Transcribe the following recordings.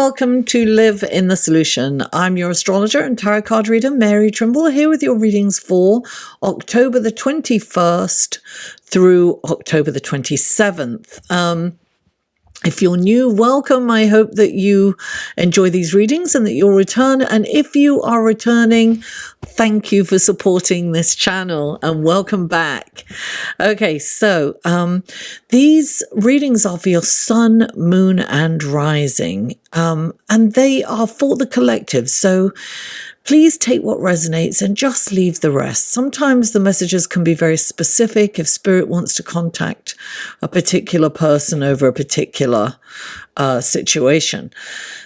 welcome to Live in the Solution. I'm your astrologer and tarot card reader, Mary Trimble, here with your readings for October the 21st through October the 27th. If you're new, welcome. I hope that you enjoy these readings and that you'll return. And if you are returning, thank you for supporting this channel and welcome back. Okay, so these readings are for your sun, moon, and rising. And they are for the collective. So please take what resonates and just leave the rest. Sometimes the messages can be very specific if spirit wants to contact a particular person over a particular situation.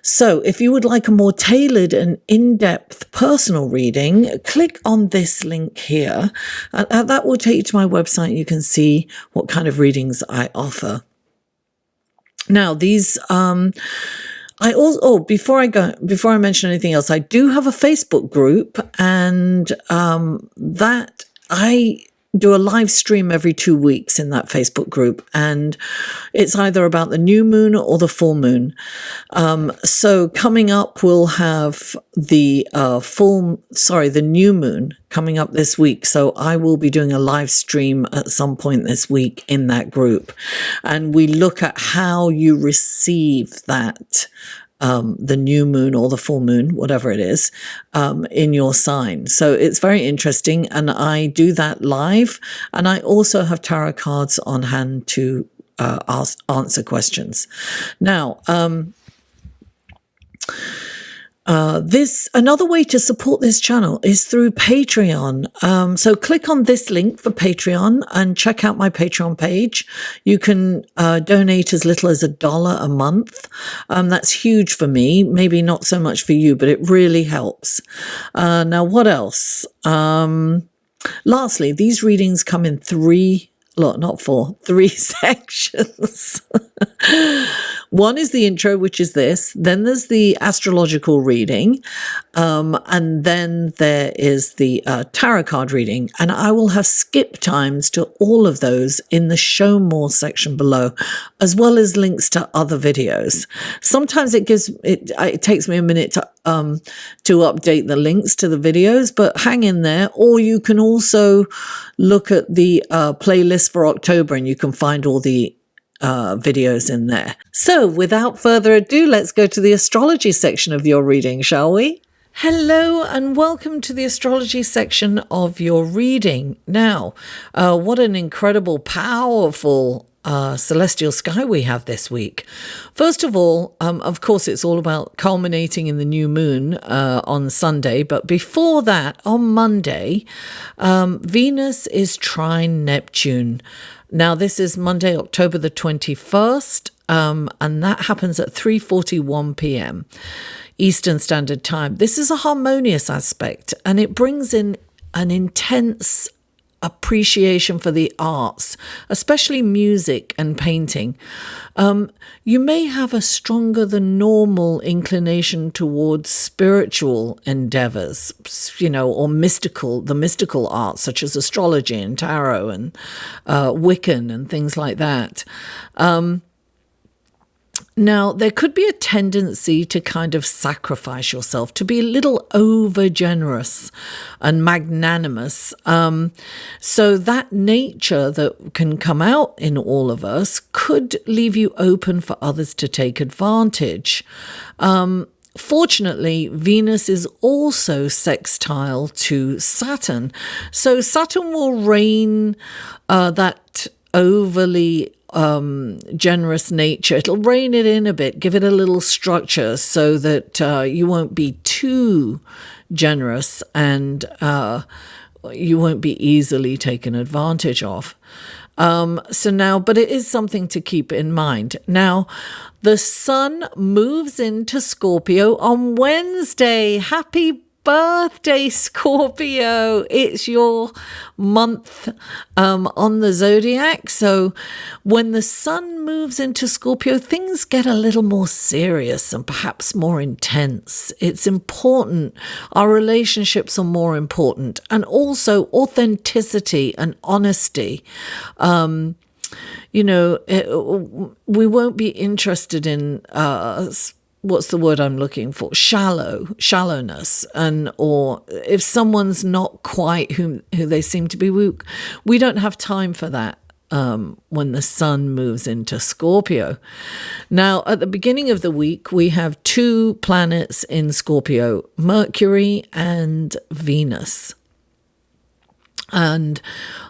So if you would like a more tailored and in-depth personal reading, click on this link here. That will take you to my website. You can see what kind of readings I offer. Now, these... before I mention anything else, I do have a Facebook group, and that I do a live stream every 2 weeks in that Facebook group, and it's either about the new moon or the full moon. So coming up, we'll have the new moon coming up this week. So I will be doing a live stream at some point this week in that group, and we look at how you receive that the new moon or the full moon, whatever it is, in your sign. So it's very interesting, and I do that live, and I also have tarot cards on hand to answer questions. Now, another way to support this channel is through Patreon. So click on this link for Patreon and check out my Patreon page. You can donate as little as $1 a month. That's huge for me, maybe not so much for you, but it really helps. Now, what else? Lastly, these readings come in three sections. One is the intro, which is this. Then there's the astrological reading. And then there is the tarot card reading. And I will have skip times to all of those in the show more section below, as well as links to other videos. Sometimes it takes me a minute to update the links to the videos, but hang in there. Or you can also look at the playlist for October, and you can find all the videos in there. So without further ado, let's go to the astrology section of your reading, shall we? Hello and welcome to the astrology section of your reading. Now, what an incredible, powerful celestial sky we have this week. First of all, of course, it's all about culminating in the new moon on Sunday. But before that, on Monday, Venus is trine Neptune. Now, this is Monday, October the 21st, and that happens at 3:41 p.m. Eastern Standard Time. This is a harmonious aspect, and it brings in an intense appreciation for the arts, especially music and painting. You may have a stronger than normal inclination towards spiritual endeavors, or the mystical arts, such as astrology and tarot and Wiccan and things like that. Now, there could be a tendency to kind of sacrifice yourself, to be a little over generous and magnanimous. So that nature that can come out in all of us could leave you open for others to take advantage. Fortunately, Venus is also sextile to Saturn. So Saturn will rein that overly generous nature. It'll rein it in a bit, give it a little structure so that you won't be too generous and you won't be easily taken advantage of. But it is something to keep in mind. Now, the sun moves into Scorpio on Wednesday. Happy birthday, Scorpio. It's your month on the zodiac. So when the sun moves into Scorpio, things get a little more serious and perhaps more intense. It's important. Our relationships are more important. And also authenticity and honesty. We won't be interested in what's the word I'm looking for? Shallowness, or if someone's not quite who they seem to be, we don't have time for that. When the sun moves into Scorpio. Now, at the beginning of the week, we have 2 planets in Scorpio, Mercury and Venus. And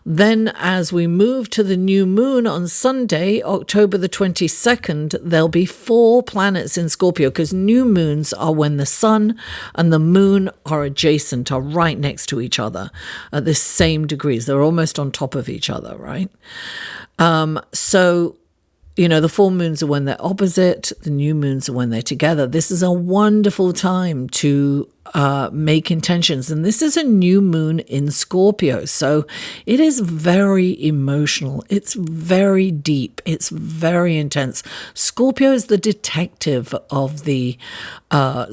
then as we move to the new moon on Sunday, October the 22nd, there'll be 4 planets in Scorpio, because new moons are when the sun and the moon are adjacent, are right next to each other at the same degrees. They're almost on top of each other, right? So, the full moons are when they're opposite, the new moons are when they're together. This is a wonderful time to make intentions. And this is a new moon in Scorpio. So it is very emotional. It's very deep. It's very intense. Scorpio is the detective of the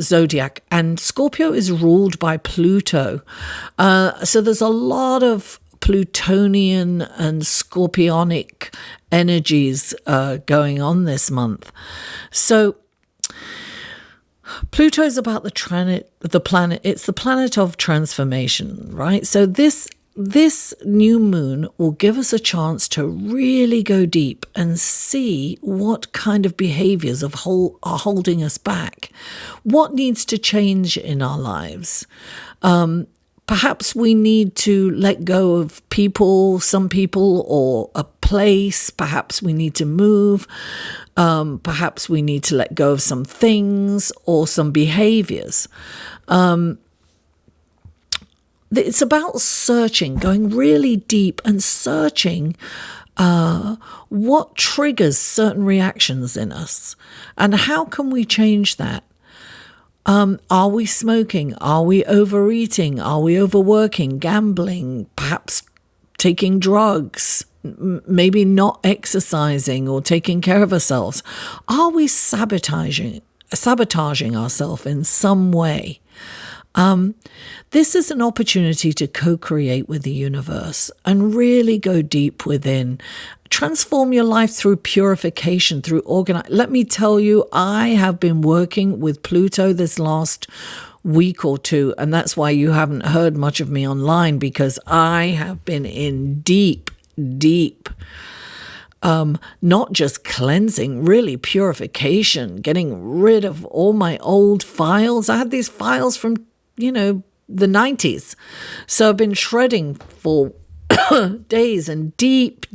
zodiac. And Scorpio is ruled by Pluto. So there's a lot of Plutonian and Scorpionic energies going on this month. So Pluto is about the planet. It's the planet of transformation, right? So this new moon will give us a chance to really go deep and see what kind of behaviors are holding us back. What needs to change in our lives? Perhaps we need to let go of some people, or a place. Perhaps we need to move. Perhaps we need to let go of some things or some behaviors. It's about searching, going really deep and searching what triggers certain reactions in us, and how can we change that? Are we smoking? Are we overeating? Are we overworking, gambling, perhaps taking drugs, maybe not exercising or taking care of ourselves? Are we sabotaging ourselves in some way? This is an opportunity to co-create with the universe and really go deep within. Transform your life through purification, through Let me tell you, I have been working with Pluto this last week or 2, and that's why you haven't heard much of me online, because I have been in deep, not just cleansing, really purification, getting rid of all my old files. I had these files from, the 90s. So I've been shredding for days and deep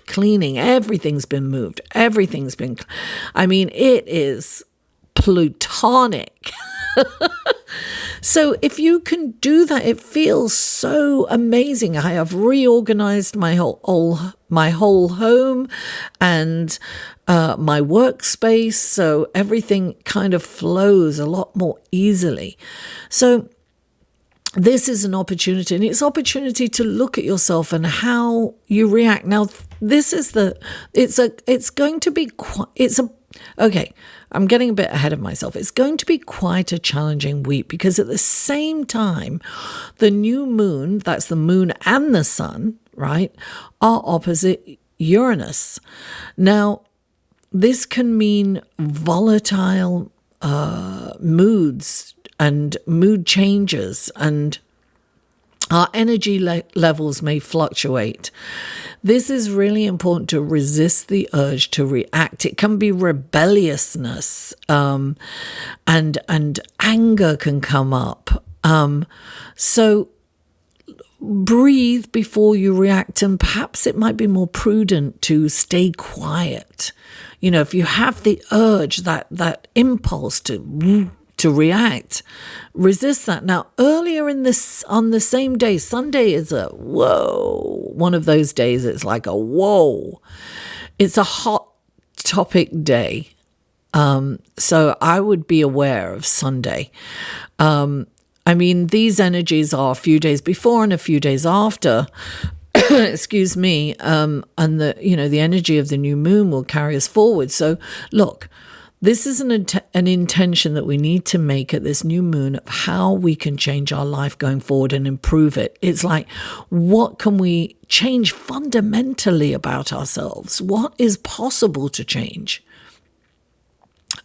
cleaning. Everything's been moved. It is plutonic. So if you can do that, it feels so amazing. I have reorganized my whole home and my workspace, so everything kind of flows a lot more easily. So this is an opportunity, and it's an opportunity to look at yourself and how you react. Now, I'm getting a bit ahead of myself. It's going to be quite a challenging week, because at the same time, the new moon, that's the moon and the sun, right, are opposite Uranus. Now, this can mean volatile moods and mood changes, and our energy levels may fluctuate. This is really important to resist the urge to react. It can be rebelliousness, and anger can come up. So breathe before you react, and perhaps it might be more prudent to stay quiet. If you have the urge, that impulse to react, resist that. Now, earlier on the same day, Sunday is a whoa, one of those days. It's like a whoa. It's a hot topic day. So I would be aware of Sunday. These energies are a few days before and a few days after. Excuse me. And the energy of the new moon will carry us forward. So look, this is an intention that we need to make at this new moon of how we can change our life going forward and improve it. It's like, what can we change fundamentally about ourselves? What is possible to change?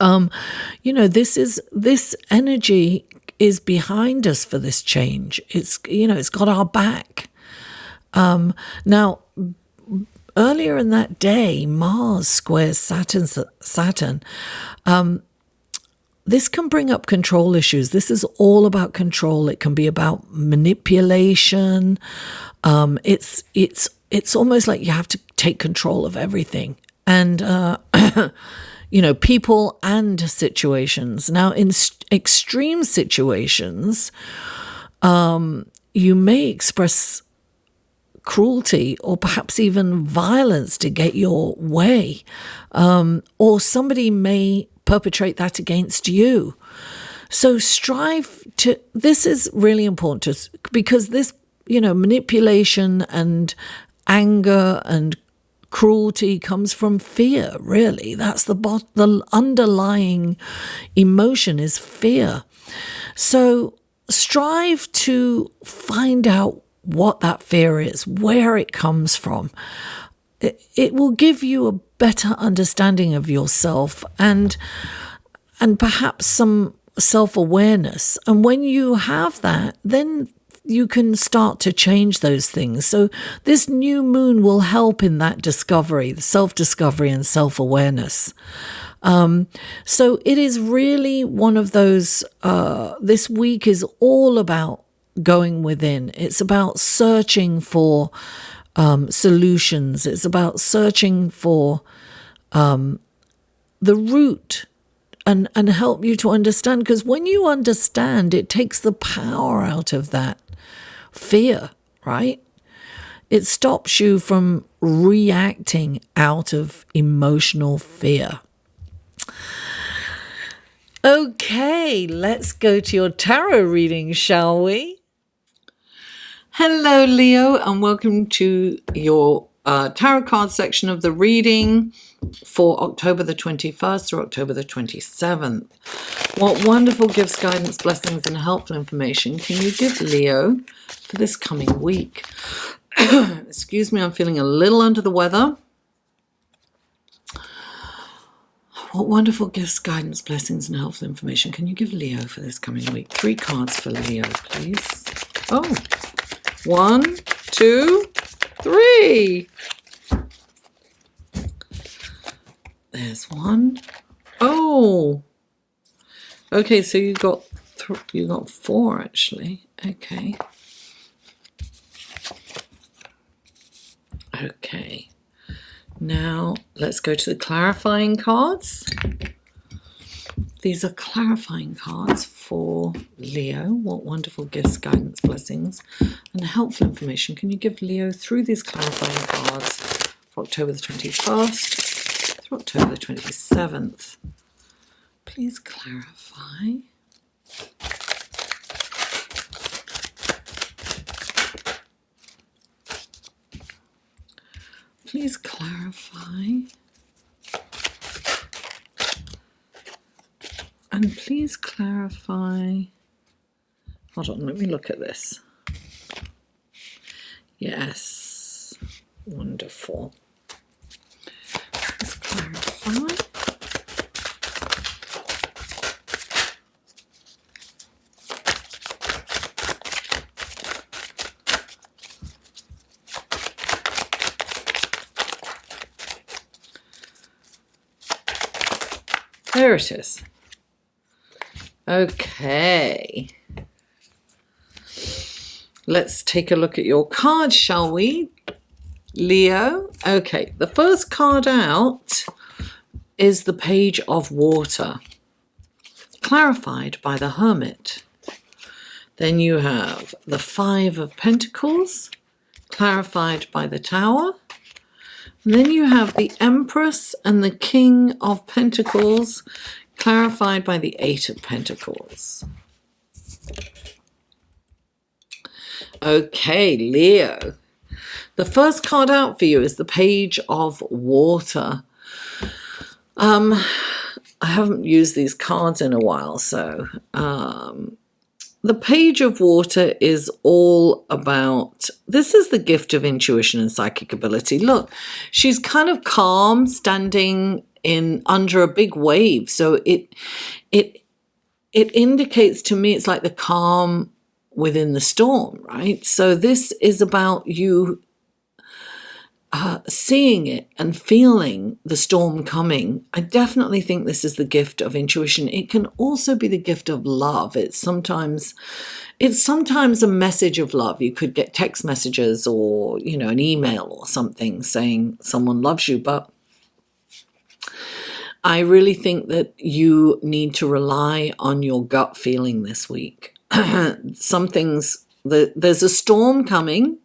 This energy is behind us for this change. It's got our back. Now, earlier in that day, Mars squares Saturn. This can bring up control issues. This is all about control. It can be about manipulation. It's almost like you have to take control of everything. And people and situations. Now, in extreme situations, you may express cruelty or perhaps even violence to get your way, or somebody may perpetrate that against you. So this is really important because this, manipulation and anger and cruelty comes from fear, really. That's the underlying emotion is fear. So strive to find out what that fear is, where it comes from. It will give you a better understanding of yourself and perhaps some self-awareness. And when you have that, then you can start to change those things. So this new moon will help in that discovery, the self-discovery and self-awareness. So it is really one of those, this week is all about going within. It's about searching for solutions. It's about searching for the root and help you to understand. Because when you understand, it takes the power out of that fear, right? It stops you from reacting out of emotional fear. Okay, let's go to your tarot reading, shall we? Hello, Leo, and welcome to your tarot card section of the reading for October the 21st through October the 27th. What wonderful gifts, guidance, blessings, and helpful information can you give Leo for this coming week? Excuse me, I'm feeling a little under the weather. What wonderful gifts, guidance, blessings, and helpful information can you give Leo for this coming week? 3 cards for Leo, please. Oh, 1, 2, 3. There's 1. Oh, okay. So you got 4 actually. Okay. Okay. Now let's go to the clarifying cards. These are clarifying cards for Leo. What wonderful gifts, guidance, blessings, and helpful information can you give Leo through these clarifying cards for October the 21st through October the 27th? Please clarify. Please clarify. And please clarify. Hold on, let me look at this. Yes. Wonderful. Please clarify. There it is. Okay. Let's take a look at your cards, shall we, Leo? Okay, the first card out is the Page of Water, clarified by the Hermit. Then you have the 5 of Pentacles, clarified by the Tower. And then you have the Empress and the King of Pentacles, clarified by the 8 of Pentacles. Okay, Leo. The first card out for you is the Page of Water. I haven't used these cards in a while, so the Page of Water is all about, this is the gift of intuition and psychic ability. Look, she's kind of calm, standing in under a big wave. So it indicates to me it's like the calm within the storm, right? So this is about you seeing it and feeling the storm coming. I definitely think this is the gift of intuition. It can also be the gift of love. It's sometimes a message of love. You could get text messages or, an email or something saying someone loves you. But I really think that you need to rely on your gut feeling this week. Some things, there's a storm coming,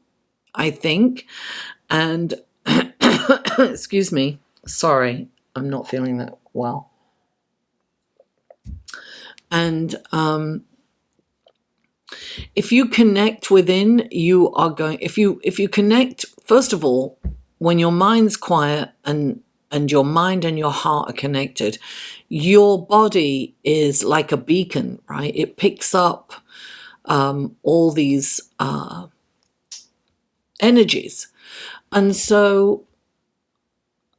I think. And, excuse me, sorry, I'm not feeling that well. And if you connect within, you are going, if you connect, first of all, when your mind's quiet and your mind and your heart are connected, your body is like a beacon, right? It picks up all these energies. And so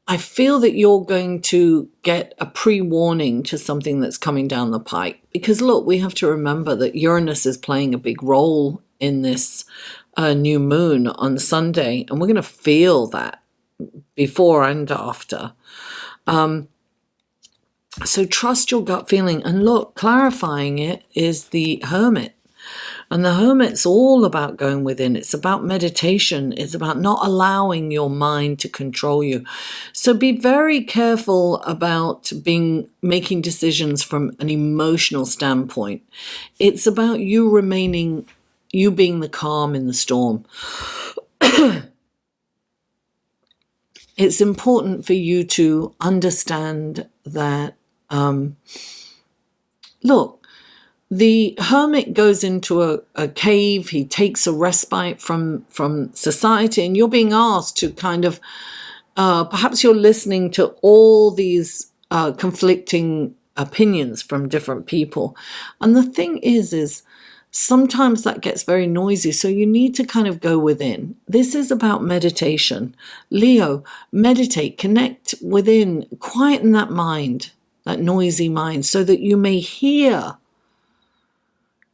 I feel that you're going to get a pre-warning to something that's coming down the pike. Because look, we have to remember that Uranus is playing a big role in this new moon on Sunday. And we're going to feel that before and after. So trust your gut feeling. And look, clarifying it is the Hermit. And the Hermit's all about going within. It's about meditation. It's about not allowing your mind to control you. So be very careful about making decisions from an emotional standpoint. It's about you being the calm in the storm. It's important for you to understand that, look, the Hermit goes into a cave. He takes a respite from society, and you're being asked to kind of, perhaps you're listening to all these conflicting opinions from different people. And the thing is sometimes that gets very noisy. So you need to kind of go within. This is about meditation. Leo, meditate, connect within, quieten that mind, that noisy mind, so that you may hear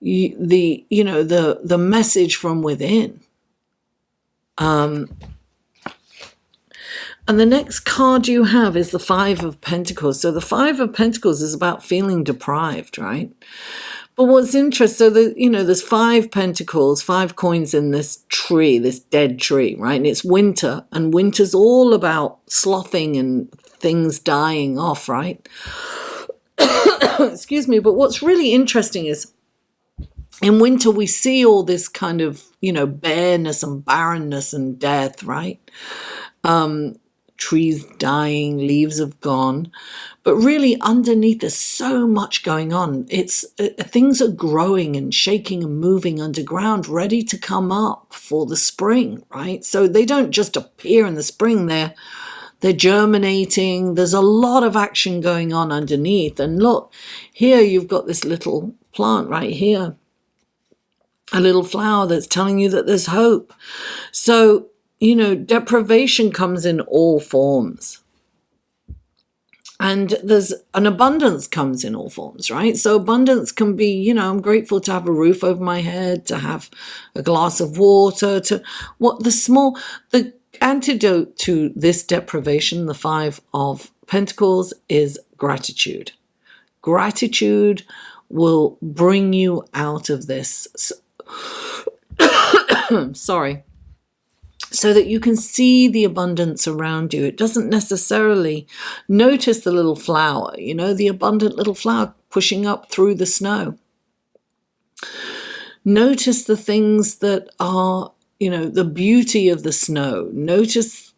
the message from within. And the next card you have is the Five of Pentacles. So the Five of Pentacles is about feeling deprived, right? But what's interesting, so there's 5 pentacles, 5 coins in this tree, this dead tree, right? And it's winter, and winter's all about sloughing and things dying off, right? Excuse me. But what's really interesting is, in winter, we see all this kind of, bareness and barrenness and death, right? Trees dying, leaves have gone. But really underneath, there's so much going on. Things are growing and shaking and moving underground, ready to come up for the spring, right? So they don't just appear in the spring. They're germinating. There's a lot of action going on underneath. And look, here you've got this little plant right here. A little flower that's telling you that there's hope. So, deprivation comes in all forms. And there's an abundance comes in all forms, right? So abundance can be, I'm grateful to have a roof over my head, to have a glass of water, the antidote to this deprivation, the Five of Pentacles, is gratitude. Gratitude will bring you out of this. Sorry. So that you can see the abundance around you. It doesn't necessarily notice the little flower, the abundant little flower pushing up through the snow. Notice the things that are, the beauty of the snow. Notice,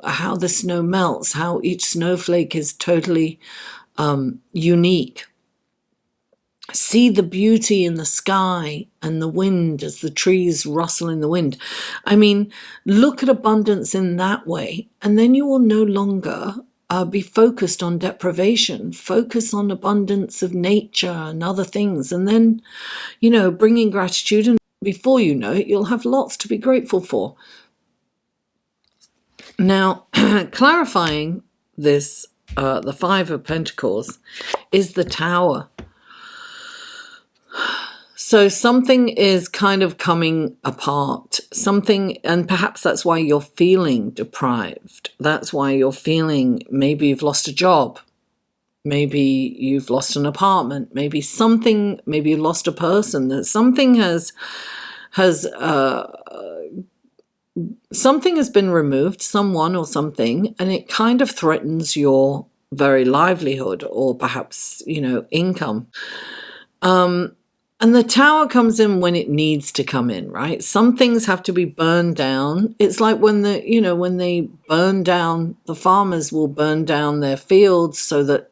how the snow melts, how each snowflake is totally unique. See the beauty in the sky and the wind as the trees rustle in the wind. I mean, look at abundance in that way, and then you will no longer be focused on deprivation. Focus on abundance of nature and other things, and then, bringing gratitude, and before you know it, you'll have lots to be grateful for. Now, clarifying this the Five of Pentacles, is the Tower. So something is kind of coming apart, something, and perhaps that's why you're feeling deprived. That's why you're feeling, maybe you've lost a job. Maybe you've lost an apartment. Maybe something, maybe you lost a person. That something something has been removed, someone or something, and it kind of threatens your very livelihood or perhaps, income. And the Tower comes in when it needs to come in, right? Some things have to be burned down. It's like when when they burn down, the farmers will burn down their fields so that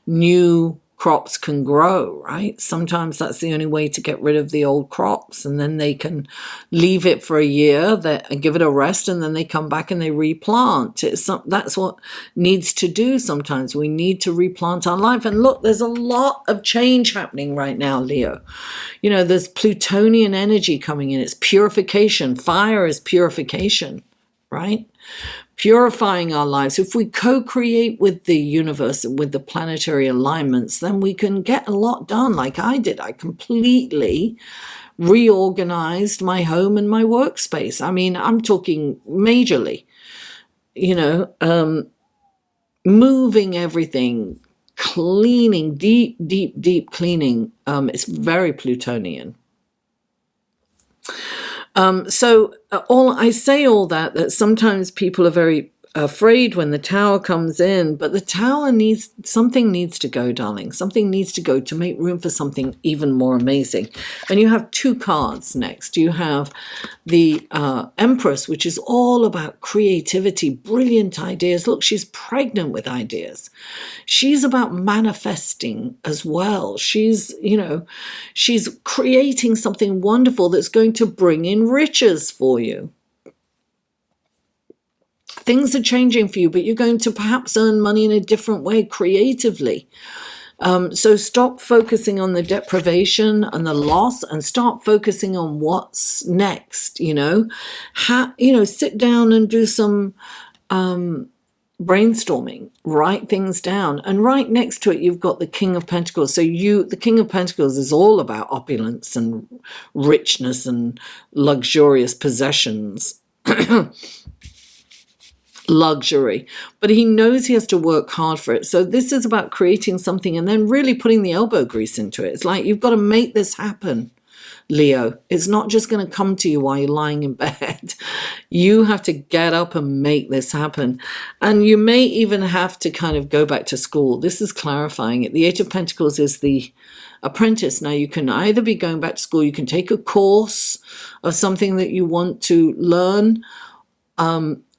new crops can grow, right? Sometimes that's the only way to get rid of the old crops, and then they can leave it for a year and give it a rest, and then they come back and they replant. That's what needs to do sometimes. We need to replant our life. And look, there's a lot of change happening right now, Leo. There's Plutonian energy coming in. It's purification. Fire is purification, right? Purifying our lives. If we co-create with the universe and with the planetary alignments, then we can get a lot done, like I did. I completely reorganized my home and my workspace. I mean, I'm talking majorly, moving everything, cleaning, deep cleaning. It's very Plutonian. So I say all that sometimes people are very afraid when the Tower comes in, but the Tower something needs to go, darling. Something needs to go to make room for something even more amazing. And you have two cards next. You have the Empress, which is all about creativity, brilliant ideas. Look, she's pregnant with ideas. She's about manifesting as well. She's creating something wonderful that's going to bring in riches for you. Things are changing for you, but you're going to perhaps earn money in a different way, creatively. So stop focusing on the deprivation and the loss and start focusing on what's next, sit down and do some brainstorming, write things down. And right next to it, you've got the King of Pentacles. So the King of Pentacles is all about opulence and richness and luxurious possessions. Luxury, but he knows he has to work hard for it. So this is about creating something and then really putting the elbow grease into it. It's like, you've got to make this happen, Leo. It's not just going to come to you while you're lying in bed. You have to get up and make this happen. And you may even have to kind of go back to school. This is clarifying it. The Eight of Pentacles is the apprentice. Now, you can either be going back to school, you can take a course of something that you want to learn,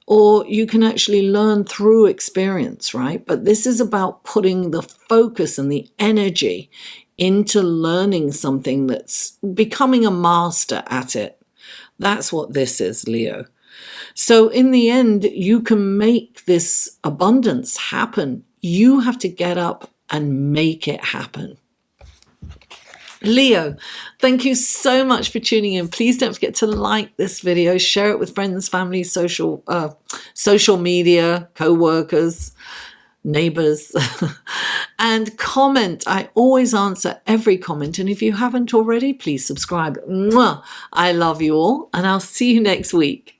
or you can actually learn through experience, right? But this is about putting the focus and the energy into learning something, that's becoming a master at it. That's what this is, Leo. So in the end, you can make this abundance happen. You have to get up and make it happen. Leo, thank you so much for tuning in. Please don't forget to like this video, share it with friends, family, social media, co-workers, neighbors, and comment. I always answer every comment. And if you haven't already, please subscribe. Mwah! I love you all, and I'll see you next week.